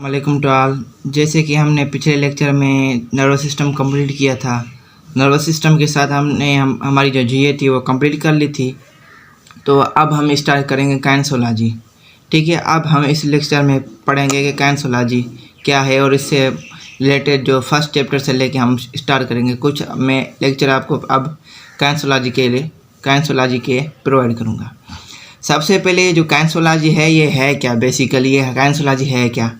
वालेकुम to all. जैसे कि हमने पिछले लेक्चर में नर्वस सिस्टम कंप्लीट किया था, नर्वस सिस्टम के साथ हमने हमारी जो जीए थी वो कंप्लीट कर ली थी। तो अब हम स्टार्ट करेंगे काइनेसोलॉजी। ठीक है, अब हम इस लेक्चर में पढ़ेंगे कि काइनेसोलॉजी क्या है और इससे रिलेटेड जो फर्स्ट चैप्टर से लेके हम स्टार्ट करेंगे। कुछ मैं लेक्चर आपको अब काइनेसोलॉजी के प्रोवाइड करूँगा। सबसे पहले जो काइनेसोलॉजी है ये है क्या, बेसिकली ये काइनेसोलॉजी है क्या।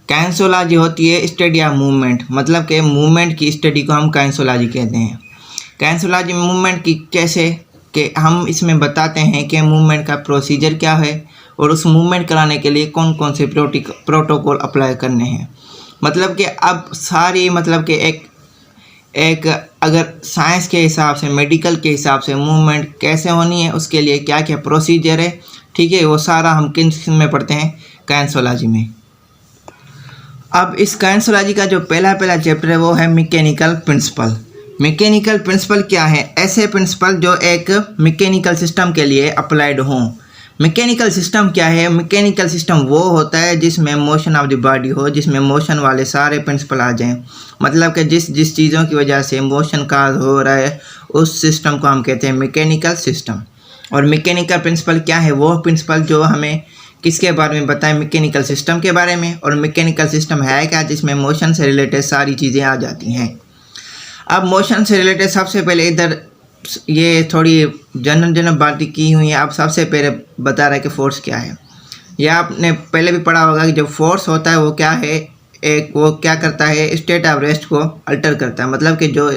काइनेसोलॉजी होती है स्टडी ऑफ मूवमेंट, मतलब कि मूवमेंट की स्टडी को हम काइनेसोलॉजी कहते हैं। काइनेसोलॉजी मूवमेंट की कैसे कि हम इसमें बताते हैं कि मूवमेंट का प्रोसीजर क्या है और उस मूवमेंट कराने के लिए कौन कौन से प्रोटोकॉल अप्लाई करने हैं। मतलब कि अब सारी मतलब कि एक अगर साइंस के हिसाब से, मेडिकल के हिसाब से मूवमेंट कैसे होनी है, उसके लिए क्या क्या प्रोसीजर है, ठीक है, वो सारा हम किन में पढ़ते हैं, काइनेसोलॉजी में। अब इस काइनेसोलॉजी का जो पहला चैप्टर है वो है मैकेनिकल प्रिंसिपल। मैकेनिकल प्रिंसिपल क्या है, ऐसे प्रिंसिपल जो एक मैकेनिकल सिस्टम के लिए अप्लाइड हों। मैकेनिकल सिस्टम क्या है, मैकेनिकल सिस्टम वो होता है जिसमें मोशन ऑफ द बॉडी हो, जिसमें मोशन वाले सारे प्रिंसिपल आ जाएं। मतलब कि जिस चीज़ों की वजह से मोशन काज हो रहा है उस सिस्टम को हम कहते हैं मैकेनिकल सिस्टम। और मैकेनिकल प्रिंसिपल क्या है, वो प्रिंसिपल जो हमें किसके बारे में बताएं, मैकेनिकल सिस्टम के बारे में। और मैकेनिकल सिस्टम है क्या, जिसमें मोशन से रिलेटेड सारी चीज़ें आ जाती हैं। अब मोशन से रिलेटेड सबसे पहले इधर ये थोड़ी जनरल बातें की हुई है। अब सबसे पहले बता रहा है कि फोर्स क्या है। यह आपने पहले भी पढ़ा होगा कि जो फोर्स होता है वो क्या है, वो क्या करता है, स्टेट ऑफ रेस्ट को अल्टर करता है। मतलब कि जो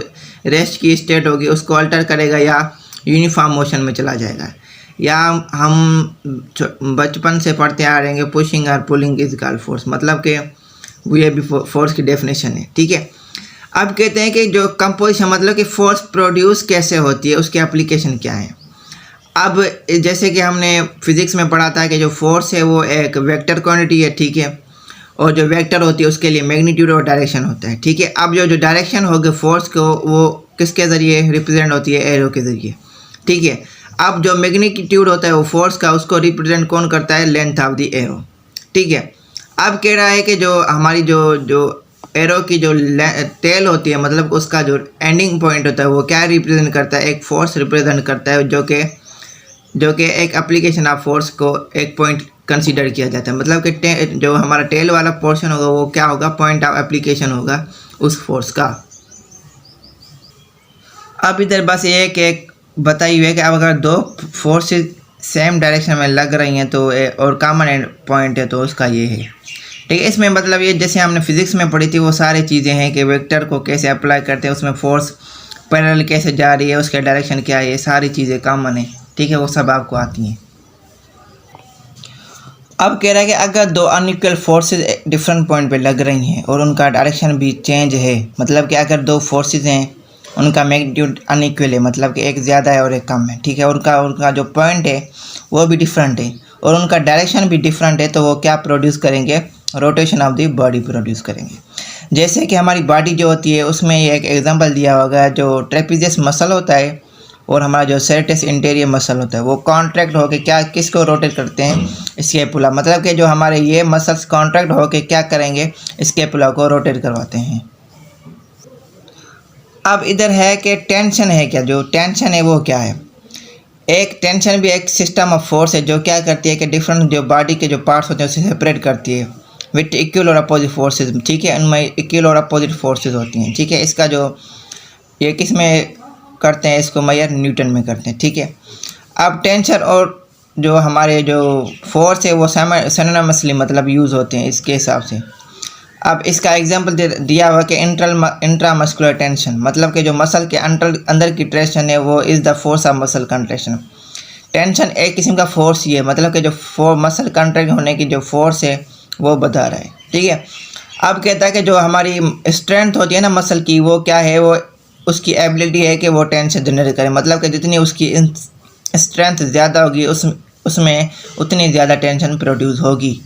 रेस्ट की स्टेट होगी उसको अल्टर करेगा या यूनिफॉर्म मोशन में चला जाएगा। या हम बचपन से पढ़ते आ रहे हैं पुशिंग और पुलिंग इज कॉल्ड फोर्स, मतलब कि ये भी फोर्स की डेफिनेशन है। ठीक है, अब कहते हैं कि जो कंपोजिशन, मतलब कि फोर्स प्रोड्यूस कैसे होती है, उसके एप्लीकेशन क्या है। अब जैसे कि हमने फिजिक्स में पढ़ा था कि जो फोर्स है वो एक वेक्टर क्वांटिटी है, ठीक है, और जो वेक्टर होती है उसके लिए मैग्नीट्यूड और डायरेक्शन होता है। ठीक है, अब जो डायरेक्शन होगी फोर्स को वो किसके ज़रिए रिप्रेजेंट होती है, एरो के ज़रिए। ठीक है, अब जो मैग्नीट्यूड होता है वो फोर्स का, उसको रिप्रेजेंट कौन करता है, लेंथ ऑफ द एरो। ठीक है, अब कह रहा है कि जो हमारी जो एरो की जो टेल होती है, मतलब उसका जो एंडिंग पॉइंट होता है वो क्या रिप्रेजेंट करता है, एक फोर्स रिप्रेजेंट करता है, जो कि एक एप्लीकेशन ऑफ फोर्स को एक पॉइंट कंसीडर किया जाता है। मतलब कि जो हमारा टेल वाला पोर्शन होगा वो क्या होगा, पॉइंट ऑफ एप्लीकेशन होगा उस फोर्स का। अब इधर बस एक बताई हुई है कि अब अगर दो फोर्सेस सेम डायरेक्शन में लग रही हैं तो और कॉमन एंड पॉइंट है तो उसका ये है। ठीक है, इसमें मतलब ये जैसे हमने फिजिक्स में पढ़ी थी वो सारी चीज़ें हैं कि वेक्टर को कैसे अप्लाई करते हैं, उसमें फोर्स पैरेलल कैसे जा रही है, उसके डायरेक्शन क्या है, ये सारी चीज़ें कॉमन है। ठीक है, वो सब आपको आती हैं। अब कह रहा है कि अगर दो अनइक्वल फोर्सेस डिफरेंट पॉइंट पे लग रही हैं और उनका डायरेक्शन भी चेंज है, मतलब कि अगर दो फोर्सेस हैं उनका मैग्नीट्यूड अनइक्वल है, मतलब कि एक ज़्यादा है और एक कम है। ठीक है, उनका जो पॉइंट है वो भी डिफरेंट है और उनका डायरेक्शन भी डिफरेंट है, तो वो क्या प्रोड्यूस करेंगे, rotation of the body produce करेंगे। जैसे कि हमारी बॉडी जो होती है उसमें एक एग्जांपल दिया होगा, जो ट्रेपीजियस मसल होता है और हमारा जो सेरेटस इंटीरियर मसल होता है वो कॉन्ट्रैक्ट होकर क्या किसको रोटेट करते हैं, स्कैपुला। मतलब कि जो हमारे ये मसल्स कॉन्ट्रैक्ट होकर क्या करेंगे, स्कैपुला को रोटेट करवाते हैं। अब इधर है कि टेंशन है क्या, जो टेंशन है वो क्या है। एक टेंशन भी एक सिस्टम ऑफ फोर्स है जो क्या करती है कि डिफरेंट जो बॉडी के जो पार्ट्स होते हैं उसे सेपरेट करती है विथ इक्वल और अपोजिट फोर्सेस। ठीक है, उनमें इक्वल और अपोजिट फोर्सेस होती हैं। ठीक है, इसका जो ये किस में करते हैं, इसको मेजर न्यूटन में करते हैं। ठीक है, अब टेंशन और जो हमारे जो फोर्स है वो सिनोनिमसली मतलब यूज़ होते हैं इसके हिसाब से। अब इसका एग्जांपल दिया हुआ कि इंट्रामस्कुलर टेंशन, मतलब कि जो मसल के अंदर की टेंशन है वो is the force of muscle contraction. Tension एक किस्म का फोर्स ही है, मतलब कि जो मसल कंट्रैक्ट होने की जो फोर्स है वो बता रहा है। ठीक है, अब कहता है कि जो हमारी स्ट्रेंथ होती है ना मसल की, वो क्या है, वो उसकी एबिलिटी है कि वो टेंशन जनरेट करे। मतलब कि जितनी उसकी स्ट्रेंथ ज़्यादा होगी उसमें उतनी ज़्यादा टेंशन प्रोड्यूस होगी।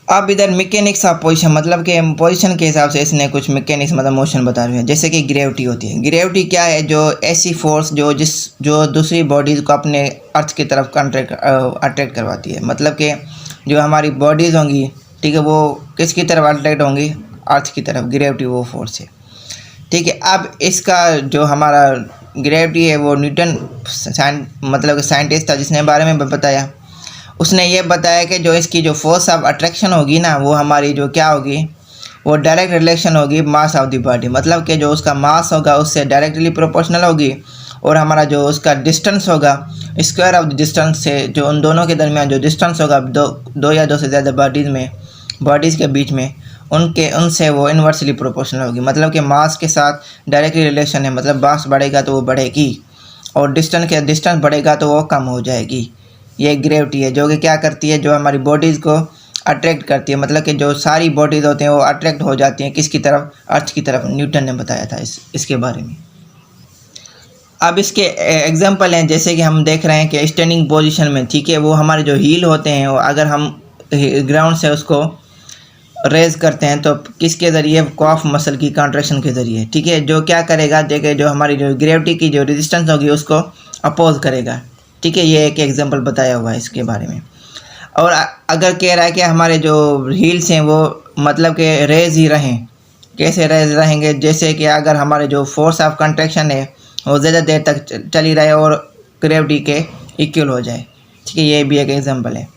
अब इधर मैकेनिक्स ऑफ पोजीशन, मतलब कि पोजीशन के हिसाब से इसने कुछ मैकेनिक्स मतलब मोशन बता रहे हैं। जैसे कि ग्रेविटी होती है। ग्रेविटी क्या है, जो ऐसी फोर्स जो दूसरी बॉडीज़ को अपने अर्थ की तरफ अट्रैक्ट करवाती है। मतलब कि जो हमारी बॉडीज़ होंगी, ठीक है, वो किसकी तरफ अट्रैक्ट होंगी, अर्थ की तरफ, ग्रेविटी वो फोर्स है, ठीक है। अब इसका जो हमारा ग्रेविटी है वो न्यूटन मतलब साइंटिस्ट था जिसने बारे में बताया, उसने ये बताया कि जो इसकी जो फोर्स ऑफ अट्रैक्शन होगी ना, वो हमारी जो क्या होगी, वो डायरेक्ट रिलेशन होगी मास ऑफ द बॉडी, मतलब कि जो उसका मास होगा उससे डायरेक्टली प्रोपोर्शनल होगी, और हमारा जो उसका डिस्टेंस होगा, स्क्वायर ऑफ द डिस्टेंस से जो उन दोनों के दरमियान जो डिस्टेंस होगा दो या दो से ज़्यादा बॉडीज़ के बीच में, उनसे वो इन्वर्सली प्रोपोर्शनल होगी। मतलब कि मास के साथ डायरेक्टली रिलेशन है, मतलब मास बढ़ेगा तो वो बढ़ेगी, और डिस्टेंस बढ़ेगा तो वो कम हो जाएगी। ये ग्रेविटी है जो कि क्या करती है, जो हमारी बॉडीज़ को अट्रैक्ट करती है, मतलब कि जो सारी बॉडीज़ होती हैं वो अट्रैक्ट हो जाती हैं किसकी तरफ, अर्थ की तरफ। न्यूटन ने बताया था इसके बारे में। अब इसके एग्जांपल हैं, जैसे कि हम देख रहे हैं कि स्टैंडिंग पोजीशन में, ठीक है, वो हमारे जो हील होते हैं, वो अगर हम ग्राउंड से उसको रेज करते हैं तो किसके ज़रिए, कॉफ मसल की कॉन्ट्रैक्शन के ज़रिए, ठीक है, जो क्या करेगा, देखिए जो हमारी जो ग्रेविटी की जो रेजिस्टेंस होगी उसको अपोज करेगा, ठीक है। ये एक एग्जांपल बताया हुआ है इसके बारे में। और अगर कह रहा है कि हमारे जो हील्स हैं वो मतलब कि रेज ही रहें, कैसे रेज रहेंगे, जैसे कि अगर हमारे जो फोर्स ऑफ कंट्रैक्शन है वो ज़्यादा देर तक चली रहे और ग्रेविटी के इक्वल हो जाए, ठीक है। ये भी एक एग्जांपल है।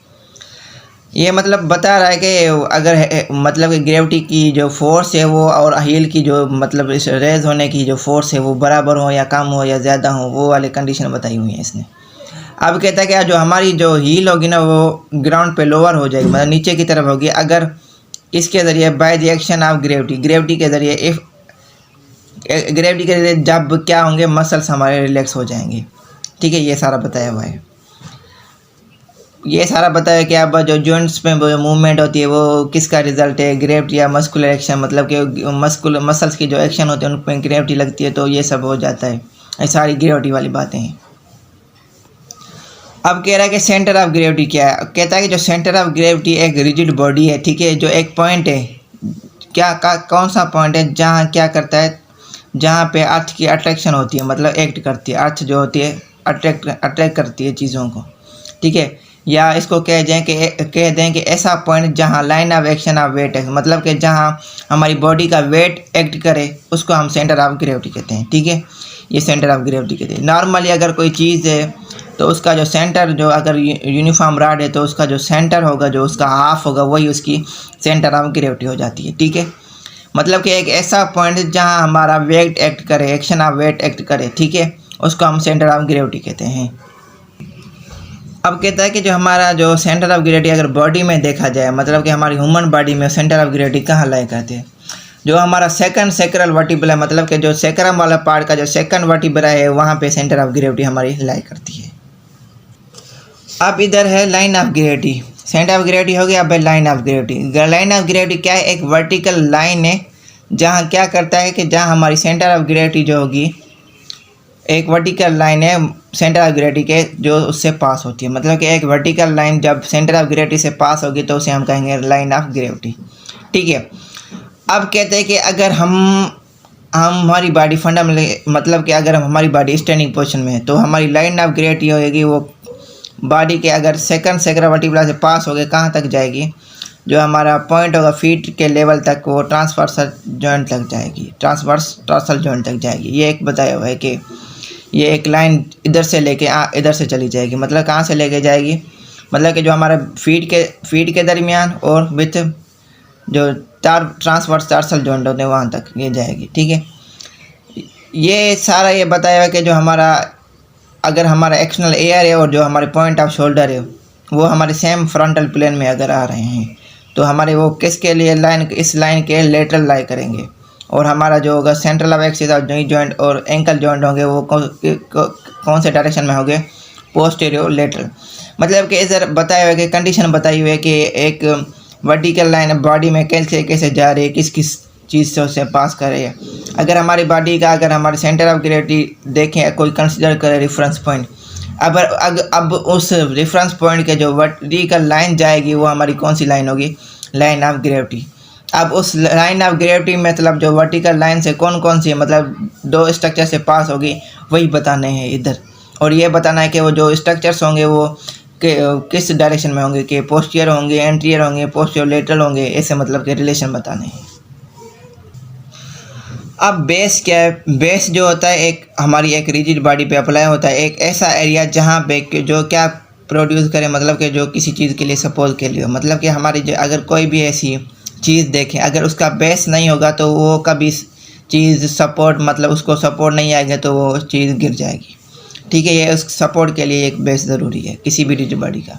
ये मतलब बता रहा है कि अगर मतलब कि ग्रेविटी की जो फोर्स है वो और हील की जो मतलब इस रेज होने की जो फोर्स है वो बराबर हो या कम हो या ज़्यादा हो, वो वाली कंडीशन बताई हुई है इसने। अब कहता है कि जो हमारी जो हील होगी ना वो ग्राउंड पे लोअर हो जाएगी, मतलब नीचे की तरफ होगी, अगर इसके ज़रिए by the action of gravity के ज़रिए, इफ ग्रेविटी के ज़रिए जब क्या होंगे, मसल्स हमारे रिलैक्स हो जाएंगे, ठीक है। ये सारा बताया हुआ है। ये सारा बताया कि अब जो जॉइंट्स में मूवमेंट होती है वो किसका रिजल्ट है, ग्रेविटी या मस्कुलर एक्शन, मतलब कि मसल्स की जो एक्शन होते हैं उन पर ग्रेविटी लगती है, तो ये सब हो जाता है। ये सारी ग्रेविटी वाली बातें हैं। अब कह रहा है कि सेंटर ऑफ ग्रेविटी क्या है। कहता है कि जो सेंटर ऑफ ग्रेविटी एक रिजिड बॉडी है, ठीक है, जो एक पॉइंट है, कौन सा पॉइंट है, जहाँ क्या करता है, जहाँ पे अर्थ की अट्रैक्शन होती है, मतलब एक्ट करती है, अर्थ जो होती है अट्रैक्ट करती है चीज़ों को, ठीक है। या इसको कह दें कि ऐसा पॉइंट जहाँ line of action of weight है, मतलब कि जहाँ हमारी बॉडी का वेट एक्ट करे, उसको हम सेंटर ऑफ ग्रेविटी कहते हैं, ठीक है। ये सेंटर ऑफ ग्रेविटी कहते हैं। नॉर्मली अगर कोई चीज़ है तो उसका जो सेंटर, जो अगर यूनिफॉर्म रॉड है तो उसका जो सेंटर होगा, जो उसका हाफ होगा, वही उसकी सेंटर ऑफ ग्रेविटी हो जाती है, ठीक है। मतलब कि एक ऐसा पॉइंट जहाँ हमारा वेट एक्ट करे, एक्शन ऑफ वेट एक्ट करे, ठीक है, उसको हम सेंटर ऑफ ग्रेविटी कहते हैं। अब कहता है कि जो हमारा जो सेंटर ऑफ ग्रेविटी अगर बॉडी में देखा जाए, मतलब कि हमारी ह्यूमन बॉडी में सेंटर ऑफ ग्रेविटी कहाँ लाई करते हैं, जो हमारा सेकंड सेक्रल वर्टिब्रा है, मतलब कि जो सेक्रम वाला पार्ट का जो सेकंड वर्टिब्रा है, वहाँ पे सेंटर ऑफ ग्रेविटी हमारी लाई करती है। अब इधर है line of gravity. Centre of gravity हो गया, अब है line of gravity. Line of gravity क्या है, एक वर्टिकल लाइन है जहाँ क्या करता है कि जहाँ हमारी सेंटर ऑफ ग्रेविटी जो होगी, एक वर्टिकल लाइन है सेंटर ऑफ ग्रेविटी के जो उससे पास होती है, मतलब कि एक वर्टिकल लाइन जब सेंटर ऑफ ग्रेविटी से पास होगी तो उसे हम कहेंगे लाइन ऑफ ग्रेविटी, ठीक है। अब कहते हैं कि अगर हमारी बॉडी फंडामेंटली, मतलब कि अगर हमारी बॉडी स्टैंडिंग पोजीशन में है तो हमारी लाइन ऑफ ग्रेविटी होगी, वो बॉडी के अगर सेकंड सेक्रल वर्टिब्रा से पास हो गए, कहाँ तक जाएगी, जो हमारा पॉइंट होगा फीट के लेवल तक, वो ट्रांसवर्सल जॉइंट तक जाएगी, ट्रांसवर्सल जॉइंट तक जाएगी। ये एक बताया हुआ है कि ये एक लाइन इधर से लेके इधर से चली जाएगी, मतलब कहाँ से लेके जाएगी, मतलब कि जो हमारा फीट के दरमियान और विथ जो ट्रांसवर्सल जॉइंट होते हैं वहाँ तक ये जाएगी, ठीक है। ये सारा ये बताया हुआ कि जो हमारा अगर हमारा एक्सटर्नल एयर है और जो हमारे पॉइंट ऑफ शोल्डर है वो हमारे सेम फ्रंटल प्लेन में अगर आ रहे हैं तो हमारे वो किसके लिए इस लाइन के लेटरल लाई करेंगे, और हमारा जो होगा central of axis of knee joint और एंकल जॉइंट होंगे वो कौन से डायरेक्शन में होंगे, पोस्टीरियर लेटरल। मतलब कि इधर बताया हुआ है कि कंडीशन बताई हुई है कि एक वर्टिकल लाइन बॉडी में कैसे जा रही है, किस चीज़ से उसे पास कर रही है। अगर हमारी बॉडी का अगर हमारे सेंटर ऑफ ग्रेविटी देखें, कोई कंसिडर करे रेफरेंस पॉइंट, अब उस रेफरेंस पॉइंट के जो वर्टिकल लाइन जाएगी वो हमारी कौन सी लाइन होगी, लाइन ऑफ ग्रेविटी। अब उस लाइन ऑफ ग्रेविटी मतलब जो वर्टिकल लाइन से कौन सी मतलब दो स्ट्रक्चर से पास होगी वही बताने हैं इधर, और ये बताना है कि वो जो स्ट्रक्चर्स होंगे वो किस डायरेक्शन में होंगे, कि पोस्टीरियर होंगे, एंटीरियर होंगे, पोस्टीरियर लेटरल होंगे, ऐसे मतलब के रिलेशन बताने हैं। अब बेस क्या है? बेस जो होता है एक हमारी एक रिजिड बॉडी पे अप्लाई होता है, एक ऐसा एरिया जहाँ पे जो क्या प्रोड्यूस करे, मतलब कि जो किसी चीज़ के लिए सपोर्ट के लिए हो, मतलब कि हमारी जो अगर कोई भी ऐसी चीज़ देखें, अगर उसका बेस नहीं होगा तो वो कभी चीज़ सपोर्ट, मतलब उसको सपोर्ट नहीं आएगा तो वो चीज़ गिर जाएगी। ठीक है, ये उस सपोर्ट के लिए एक बेस ज़रूरी है किसी भी रिजिड बॉडी का।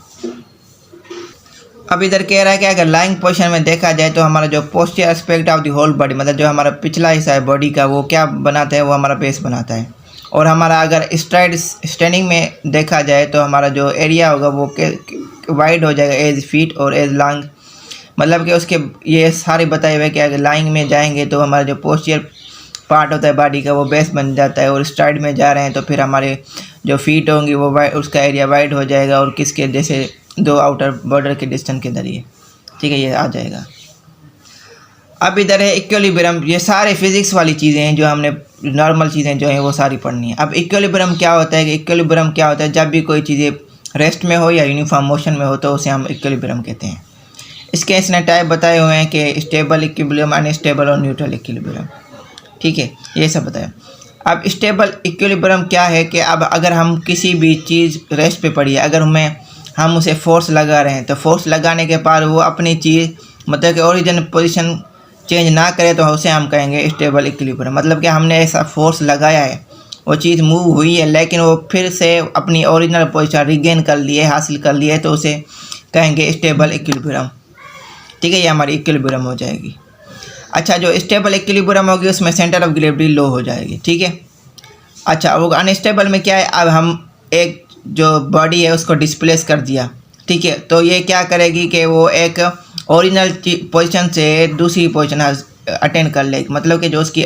अब इधर कह रहा है कि अगर लाइंग पोजीशन में देखा जाए तो हमारा जो posterior aspect of the whole body, मतलब जो हमारा पिछला हिस्सा है बॉडी का, वो क्या बनाता है? वो हमारा बेस बनाता है। और हमारा अगर स्ट्राइट स्टैंडिंग में देखा जाए तो हमारा जो एरिया होगा वो वाइड हो जाएगा एज फीट और एज लॉन्ग, मतलब कि उसके ये सारे बताए हुए कि अगर लाइंग में जाएंगे तो हमारा जो पोस्टीरियर पार्ट होता है बॉडी का वो बेस बन जाता है, और स्ट्राइट में जा रहे हैं तो फिर हमारे जो फीट होंगी वो उसका एरिया वाइड हो जाएगा, और किसके जैसे दो आउटर बॉर्डर के डिस्टेंस के जरिए। ठीक है, ये आ जाएगा। अब इधर है इक्विलिब्रियम। ये सारे फिजिक्स वाली चीज़ें हैं जो हमने नॉर्मल चीज़ें जो हैं वो सारी पढ़नी है। अब इक्विलिब्रियम क्या होता है? कि इक्विलिब्रियम क्या होता है? जब भी कोई चीज़ें रेस्ट में हो या यूनिफॉर्म मोशन में हो तो उसे हम इक्विलिब्रियम कहते हैं। इसके इसने टाइप बताए हुए हैं कि स्टेबल इक्विलिब्रियम, अनस्टेबल और न्यूट्रल इक्विलिब्रियम। ठीक है, ये सब बताया। अब स्टेबल इक्विलिब्रियम क्या है? कि अब अगर हम किसी भी चीज़ रेस्ट पे पड़ी है, अगर हम उसे फोर्स लगा रहे हैं तो फोर्स लगाने के बाद वो अपनी चीज़ मतलब कि ओरिजिन पोजीशन चेंज ना करे तो उसे हम कहेंगे स्टेबल इक्विलिब्रियम। मतलब कि हमने ऐसा फोर्स लगाया है, वो चीज़ मूव हुई है लेकिन वो फिर से अपनी ओरिजिनल पोजीशन रिगेन कर लिए, हासिल कर लिए, तो उसे कहेंगे स्टेबल इक्विलिब्रियम। ठीक है, ये हमारी इक्विलिब्रियम हो जाएगी। अच्छा, जो स्टेबल इक्विलिब्रियम होगी उसमें सेंटर ऑफ ग्रेविटी लो हो जाएगी। ठीक है। अच्छा, वो अनस्टेबल में क्या है? अब हम एक जो बॉडी है उसको डिस्प्लेस कर दिया। ठीक है, तो ये क्या करेगी कि वो एक ओरिजिनल पोजीशन से दूसरी पोजीशन अटेंड कर लेगी, मतलब कि जो उसकी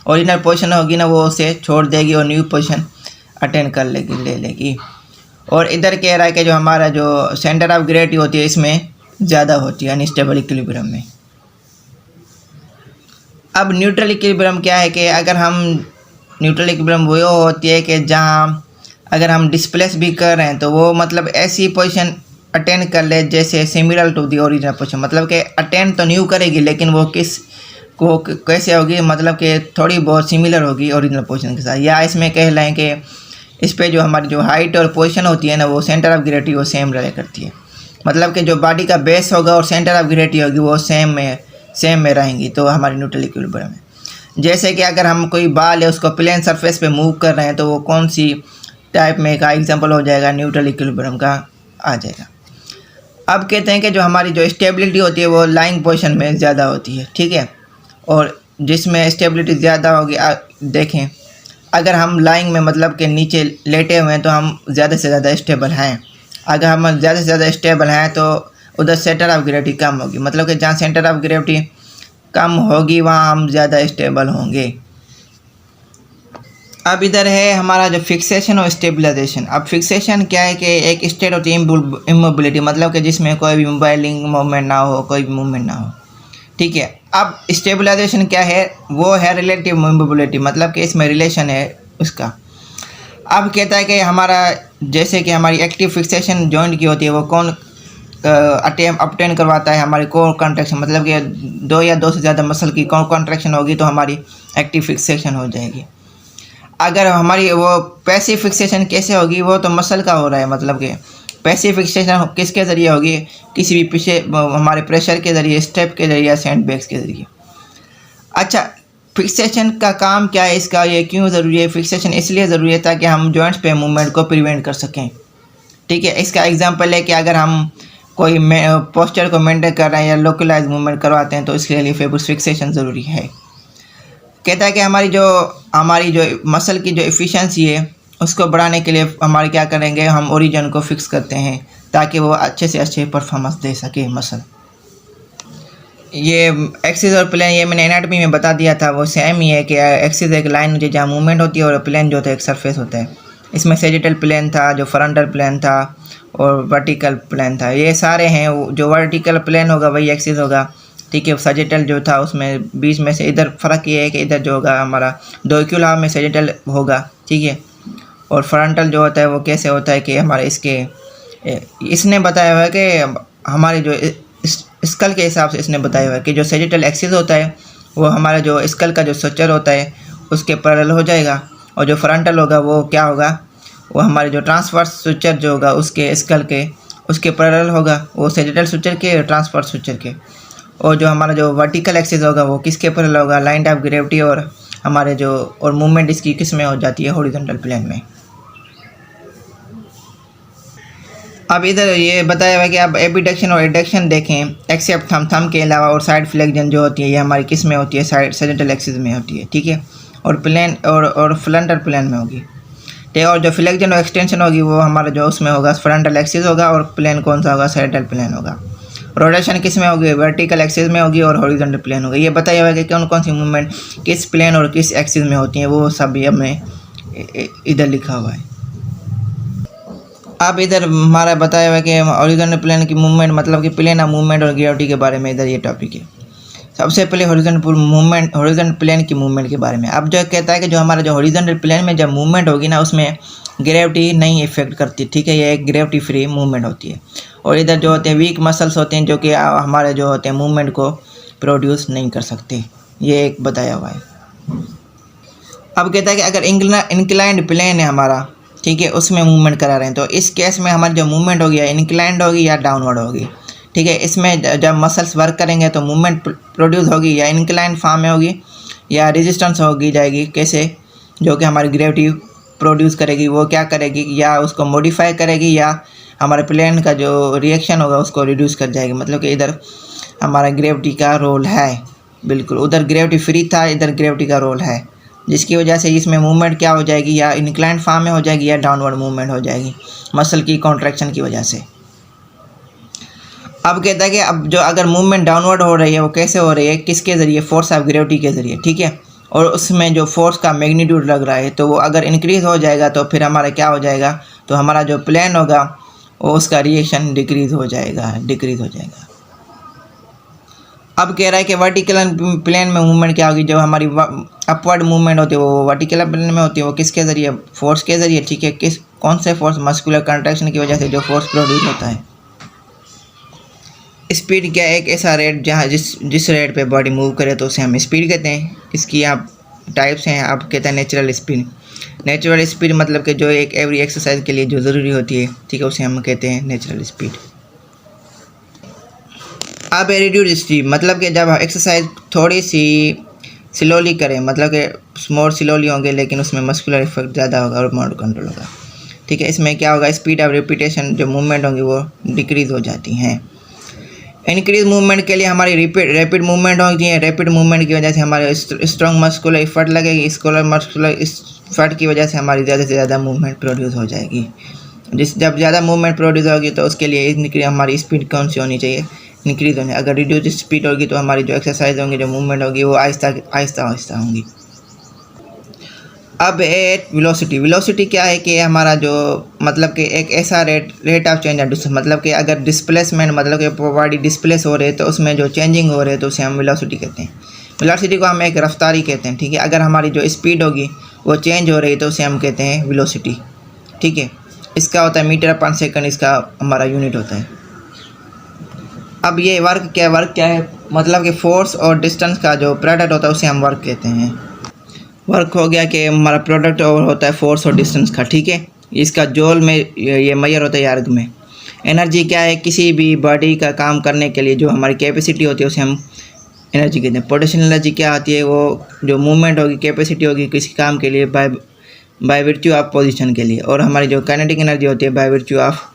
ओरिजिनल पोजीशन होगी ना वो उसे छोड़ देगी और न्यू पोजीशन अटेंड कर लेगी, ले लेगी। और इधर कह रहा है कि जो हमारा जो सेंटर ऑफ ग्रेविटी होती है इसमें ज़्यादा होती है अनस्टेबल इक्विलिब्रियम में। अब न्यूट्रल इक्विलिब्रियम क्या है? कि अगर हम न्यूट्रल इक्विलिब्रियम वो होती है कि जहाँ अगर हम डिस्प्लेस भी कर रहे हैं तो वो मतलब ऐसी पोजीशन अटेंड कर ले जैसे similar to the original position, मतलब कि अटेंड तो न्यू करेगी लेकिन वो कैसे होगी? मतलब कि थोड़ी बहुत सिमिलर होगी ओरिजिनल पोजीशन के साथ। या इसमें कह लें कि इस पे जो हमारी जो हाइट और पोजीशन होती है ना वो सेंटर ऑफ ग्रेविटी वो सेम रहा करती है, मतलब कि जो बॉडी का बेस होगा और सेंटर ऑफ ग्रेविटी होगी वो सेम में रहेंगी, तो हमारी न्यूट्रल इक्विलिब्रियम है। जैसे कि अगर हम कोई बाल है उसको प्लेन सरफेस पे मूव कर रहे हैं तो वो कौन सी टाइप में का एग्जांपल हो जाएगा? न्यूट्रल इक्विलिब्रियम का आ जाएगा। अब कहते हैं कि जो हमारी जो स्टेबिलिटी होती है वो लाइंग पोजीशन में ज़्यादा होती है। ठीक है, और जिसमें स्टेबिलिटी ज़्यादा होगी, देखें अगर हम लाइंग में मतलब कि नीचे लेटे हुए हैं तो हम ज़्यादा से ज़्यादा स्टेबल हैं। अगर हम ज़्यादा से ज़्यादा स्टेबल हैं तो उधर सेंटर ऑफ ग्रेविटी कम होगी, मतलब कि जहाँ सेंटर ऑफ ग्रेविटी कम होगी वहाँ हम ज़्यादा स्टेबल होंगे। अब इधर है हमारा जो फिक्सेशन और स्टेबलाइजेशन। अब फिक्सेशन क्या है? कि एक स्टेट होती है इमोबिलिटी, मतलब कि जिसमें कोई भी मोबाइलिंग मूवमेंट ना हो, कोई भी मूवमेंट ना हो। ठीक है। अब स्टेबलाइजेशन क्या है? वो है रिलेटिव मोबिलिटी, मतलब कि इसमें रिलेशन है उसका। अब कहता है कि हमारा जैसे कि हमारी एक्टिव फिक्सेशन जॉइंट की होती है वो कौन अटेन करवाता है? हमारी कोर कॉन्ट्रैक्शन, मतलब कि दो या दो से ज़्यादा मसल की कोर कॉन्ट्रैक्शन होगी तो हमारी एक्टिव फिक्सेशन हो जाएगी। अगर हमारी वो पैसिव फिक्सेशन कैसे होगी? वो तो मसल का हो रहा है, मतलब कि पैसिव फिक्सेशन किसके ज़रिए होगी? किसी भी पीछे हमारे प्रेशर के ज़रिए, स्टेप के ज़रिए, सैंड बैग्स के ज़रिए। अच्छा, फिक्सेशन का काम क्या है इसका? ये क्यों ज़रूरी है? फिक्सेशन इसलिए ज़रूरी है ताकि हम जॉइंट्स पे मूवमेंट को प्रिवेंट कर सकें। ठीक है, इसका एग्जांपल है कि अगर हम कोई पोस्चर को मेंटेन कर रहे हैं या लोकलाइज मूवमेंट करवाते हैं तो इसके लिए फिक्सेशन ज़रूरी है। कहता है कि हमारी जो मसल की जो एफिशिएंसी है उसको बढ़ाने के लिए हमारे क्या करेंगे? हम ओरिजिन को फिक्स करते हैं ताकि वो अच्छे से अच्छे परफॉर्मेंस दे सके मसल। ये एक्सिस और प्लेन ये मैंने एनाटॉमी में बता दिया था, वो सेम ही है कि एक्सिस एक लाइन होती है जहाँ मूवमेंट होती है और प्लेन जो होता है एक सरफेस होता है। इसमें सैजिटल प्लेन था, जो फ्रंटल प्लेन था और वर्टिकल प्लेन था। ये सारे हैं, जो वर्टिकल प्लेन होगा वही एक्सिस होगा। ठीक है, सैजिटल जो था उसमें बीच में से इधर फ़र्क ये है कि इधर जो होगा हमारा दो इक्वल हाफ में सैजिटल होगा। ठीक है, और फ्रंटल जो होता है वो कैसे होता है कि हमारे इसके इसने बताया हुआ है कि हमारे जो स्कल के हिसाब से इसने बताया हुआ है कि जो सेजिटल एक्सिस होता है वो हमारा जो स्कल का जो स्ट्रक्चर होता है उसके पैरेलल हो जाएगा, और जो फ्रंटल होगा वो क्या होगा, वो हमारे जो ट्रांसवर्स स्ट्रक्चर जो होगा उसके स्कल के उसके पैरेलल होगा, वो सेजिटल स्ट्रक्चर के ट्रांसवर्स स्ट्रक्चर के। और जो हमारा जो वर्टिकल एक्सिस होगा वो किसके पैरेलल होगा, लाइन ऑफ ग्रेविटी और हमारे जो और मूवमेंट इसकी किस में हो जाती है, हॉरिजॉन्टल प्लेन में। अब इधर ये बताया हुआ है कि आप एबिडक्शन और एडक्शन देखें, एक्सेप्ट थम के अलावा, और साइड फ्लेक्जन जो होती है ये हमारी किस में होती है, साइड सेजिटल एक्सिस में होती है, ठीक है, और प्लेन और फ्रंटल प्लेन में होगी, ठीक है। और जो फ्लेक्जन और एक्सटेंशन होगी वो हमारा जो उसमें होगा फ्रंटल एक्सिस होगा, और प्लेन कौन सा होगा, सेजिटल प्लेन होगा। रोटेशन किस में होगी, वर्टिकल एक्सिस में होगी और हॉरिजॉन्टल प्लेन होगा। ये बताया हुआ है कि कौन कौन सी मूवमेंट किस प्लेन और किस एक्सिस में होती हैं, वो सब ये हमें इधर लिखा हुआ है। अब इधर हमारा बताया हुआ है कि हॉरिजॉन्टल प्लेन की मूवमेंट मतलब कि प्लेन ऑफ मूवमेंट और ग्रेविटी के बारे में इधर ये टॉपिक है। सबसे पहले हॉरिजॉन्टल प्लेन की मूवमेंट के बारे में। अब जो कहता है कि जो हमारा जो हॉरिजॉन्टल प्लेन में जब मूवमेंट होगी ना उसमें ग्रेविटी नहीं इफेक्ट करती, ठीक है, ये एक ग्रेविटी फ्री मूवमेंट होती है। और इधर जो होते हैं वीक मसल्स होते हैं जो कि हमारे जो होते हैं मूवमेंट को प्रोड्यूस नहीं कर सकते, ये एक बताया हुआ है। अब कहता है कि अगर इंक्लाइंड प्लेन है हमारा, ठीक है, उसमें मूवमेंट करा रहे हैं तो इस केस में हमारी जो मूवमेंट होगी या इंक्लाइंड होगी या डाउनवर्ड होगी, ठीक है। इसमें जब मसल्स वर्क करेंगे तो मूवमेंट प्रोड्यूस होगी या इंक्लाइंड फॉर्म में होगी या रेजिस्टेंस होगी जाएगी, कैसे, जो कि हमारी ग्रेविटी प्रोड्यूस करेगी, वो क्या करेगी, या उसको मॉडिफाई करेगी या हमारे प्लेन का जो रिएक्शन होगा उसको रिड्यूस कर जाएगी। मतलब कि इधर हमारा ग्रेविटी का रोल है, बिल्कुल उधर ग्रेविटी फ्री था, इधर ग्रेविटी का रोल है, जिसकी वजह से इसमें मूवमेंट क्या हो जाएगी, या इंक्लाइंड फॉर्म में हो जाएगी या डाउनवर्ड मूवमेंट हो जाएगी मसल की कॉन्ट्रैक्शन की वजह से। अब कहता है कि अब जो अगर मूवमेंट डाउनवर्ड हो रही है वो कैसे हो रही है, किसके ज़रिए, फोर्स ऑफ ग्रेविटी के ज़रिए, ठीक है। और उसमें जो फोर्स का मैग्नीट्यूड लग रहा है तो वो अगर इंक्रीज़ हो जाएगा तो फिर हमारा क्या हो जाएगा, तो हमारा जो प्लेन होगा वो उसका रिएक्शन डिक्रीज़ हो जाएगा। अब कह रहा है कि वर्टिकल प्लेन में मूवमेंट क्या होगी, जो हमारी अपवर्ड मूवमेंट होती है वो वर्टिकल प्लेन में होती है, वो किसके ज़रिए, फोर्स के ज़रिए, ठीक है। कौन से फोर्स, मस्कुलर कंट्रैक्शन की वजह से जो फोर्स प्रोड्यूस होता है। स्पीड क्या है, एक ऐसा रेट जहाँ जिस रेट पे बॉडी मूव करे तो उसे हम स्पीड कहते हैं। इसकी आप टाइप्स हैं, आप कहते हैं नेचुरल स्पीड। नेचुरल स्पीड मतलब कि जो एक एवरी एक्सरसाइज के लिए जो ज़रूरी होती है, ठीक है, उसे हम कहते हैं नेचुरल स्पीड। अब रिड्यूस स्पीड मतलब कि जब एक्सरसाइज थोड़ी सी स्लोली करें, मतलब कि मोर स्लोली होंगे लेकिन उसमें मस्कुलर इफेक्ट ज़्यादा होगा और मोड कंट्रोल होगा, ठीक है। इसमें क्या होगा, स्पीड ऑफ रिपीटेशन जो मूवमेंट होंगी वो डिक्रीज़ हो जाती हैं। इंक्रीज मूवमेंट के लिए हमारी रैपिड मूवमेंट होती है। रैपिड मूवमेंट की वजह से हमारे स्ट्रॉन्ग मस्कुलर इफर्ट लगेगी, मस्कुलर इफर्ट की वजह से हमारी ज़्यादा से ज़्यादा मूवमेंट प्रोड्यूस हो जाएगी। जब ज़्यादा मूवमेंट प्रोड्यूस होगी तो उसके लिए हमारी स्पीड कौन सी होनी चाहिए, इंक्रीज होनी। अगर रिड्यूस स्पीड होगी तो हमारी जो एक्सरसाइज होंगी, जो मूवमेंट होगी वो आहिस्ता होंगी। अब वेलोसिटी क्या है कि हमारा जो मतलब कि एक ऐसा रेट ऑफ चेंज ऑफ, मतलब कि अगर डिस्प्लेसमेंट मतलब कि बॉडी डिस्प्लेस हो रहे है तो उसमें जो चेंजिंग हो रहे है तो उसे हम वेलोसिटी कहते हैं। वेलोसिटी को हम एक रफ्तारी कहते हैं, ठीक है। अगर हमारी जो स्पीड होगी वो चेंज हो रही है तो उसे हम कहते हैं वेलोसिटी, ठीक है। इसका होता है मीटर पर सेकंड, इसका हमारा यूनिट होता है। अब ये वर्क क्या है, मतलब कि फोर्स और डिस्टेंस का जो प्रोडक्ट होता है उसे हम वर्क कहते हैं। वर्क हो गया कि हमारा प्रोडक्ट और होता है फोर्स और डिस्टेंस का, ठीक है। इसका जूल में ये मेजर होता है अर्ग में। एनर्जी क्या है, किसी भी बॉडी का काम करने के लिए जो हमारी कैपेसिटी होती है उसे हम एनर्जी कहते हैं। पोटेंशियल एनर्जी क्या आती है, वो जो मूवमेंट होगी, कैपेसिटी होगी किसी काम के लिए बाय वर्च्यू ऑफ पोजीशन के लिए। और हमारी जो काइनेटिक एनर्जी होती है बाय वर्च्यू ऑफ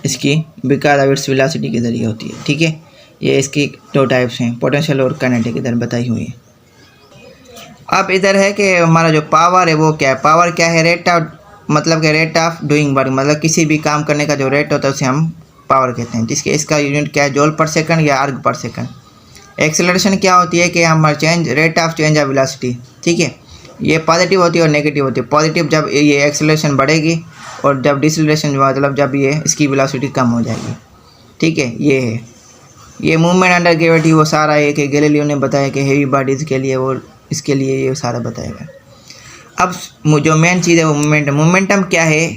इसकी बिकॉज ऑफ इट्स वेलोसिटी के ज़रिए होती है, ठीक है। ये इसकी दो टाइप्स हैं, पोटेंशियल और काइनेटिक, इधर बताई हुई है। अब इधर है कि हमारा जो पावर है वो क्या है, पावर क्या है, रेट ऑफ मतलब कि रेट ऑफ डूइंग वर्क, मतलब किसी भी काम करने का जो रेट होता है उसे हम पावर कहते हैं, जिसके इसका यूनिट क्या है, जूल पर सेकंड या अर्ग पर सेकंड। एक्सेलरेशन क्या होती है कि हमारा rate of change of velocity, ठीक है। ये पॉजिटिव होती है और नेगेटिव होती है। पॉजिटिव जब ये एक्सेलरेशन बढ़ेगी और जब डिसलेशन मतलब जब ये इसकी वेलोसिटी कम हो जाएगी, ठीक है। ये है ये मूवमेंट अंडर ग्रेविटी, वो सारा है कि गैलीलियो ने बताया कि हेवी बॉडीज़ के लिए वो इसके लिए ये सारा बताएगा। अब जो मेन चीज़ है वो मोमेंटम क्या है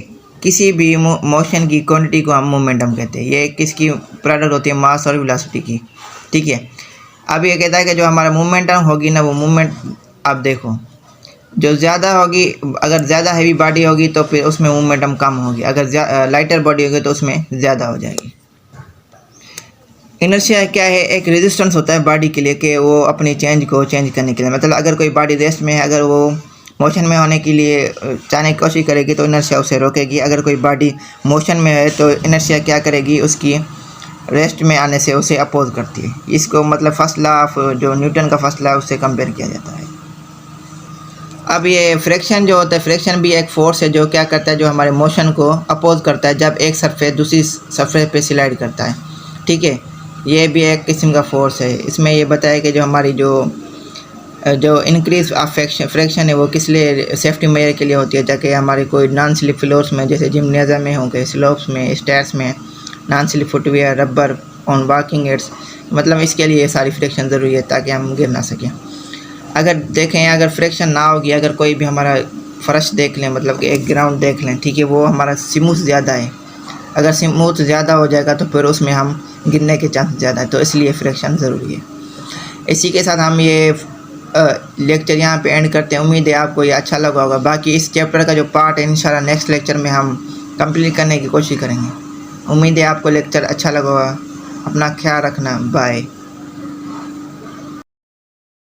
किसी भी मोशन की क्वांटिटी को हम मोमेंटम कहते हैं। ये किसकी प्रोडक्ट होती है, मास और वेलोसिटी की। ठीक है, अब ये कहता है कि जो हमारा मोमेंटम होगी ना, वो मूवमेंट आप देखो जो ज़्यादा होगी, अगर ज़्यादा हैवी बॉडी होगी तो फिर उसमें मोमेंटम कम होगी, अगर लाइटर बॉडी होगी तो उसमें ज़्यादा हो जाएगी। इनर्शिया क्या है, एक रेजिस्टेंस होता है बॉडी के लिए कि वो अपनी चेंज करने के लिए, मतलब अगर कोई बॉडी रेस्ट में है, अगर वो मोशन में होने के लिए चाहने की कोशिश करेगी तो इनर्शिया उसे रोकेगी। अगर कोई बॉडी मोशन में है तो इनर्शिया क्या करेगी, उसकी रेस्ट में आने से उसे अपोज करती है। इसको मतलब फर्स्ट लॉ ऑफ जो न्यूटन का फर्स्ट लॉ है उससे कंपेयर किया जाता है। अब ये फ्रिक्शन जो होता है, फ्रिक्शन भी एक फोर्स है जो क्या करता है, जो हमारे मोशन को अपोज करता है जब एक सरफेस दूसरी सरफेस पे स्लाइड करता है। ठीक है, ये भी एक किस्म का फोर्स है। इसमें ये बताया कि जो हमारी जो इंक्रीज ऑफ फ्रिक्शन है वो किस लिए, सेफ्टी मेजर के लिए होती है, ताकि हमारे कोई नॉन स्लिप फ्लोर्स में जैसे जिम्नेजियम में होंगे, स्लोप्स में, स्टेयर्स में, non slip footwear, rubber on walking aids, मतलब इसके लिए सारी फ्रिक्शन ज़रूरी है ताकि हम गिर ना सकें। अगर देखें, अगर फ्रिक्शन ना होगी, अगर कोई भी हमारा फर्श देख लें, मतलब कि एक ग्राउंड देख लें, ठीक है, वो हमारा स्मूथ ज़्यादा है, अगर स्मूथ ज़्यादा हो जाएगा तो फिर उसमें हम गिरने के चांस ज़्यादा है, तो इसलिए फ्रिक्शन ज़रूरी है। इसी के साथ हम ये लेक्चर यहाँ पे एंड करते हैं। उम्मीद है आपको ये अच्छा लगा होगा। बाकी इस चैप्टर का जो पार्ट है इंशाल्लाह नेक्स्ट लेक्चर में हम कंप्लीट करने की कोशिश करेंगे। उम्मीद है आपको लेक्चर अच्छा लगा होगा। अपना ख्याल रखना, बाय।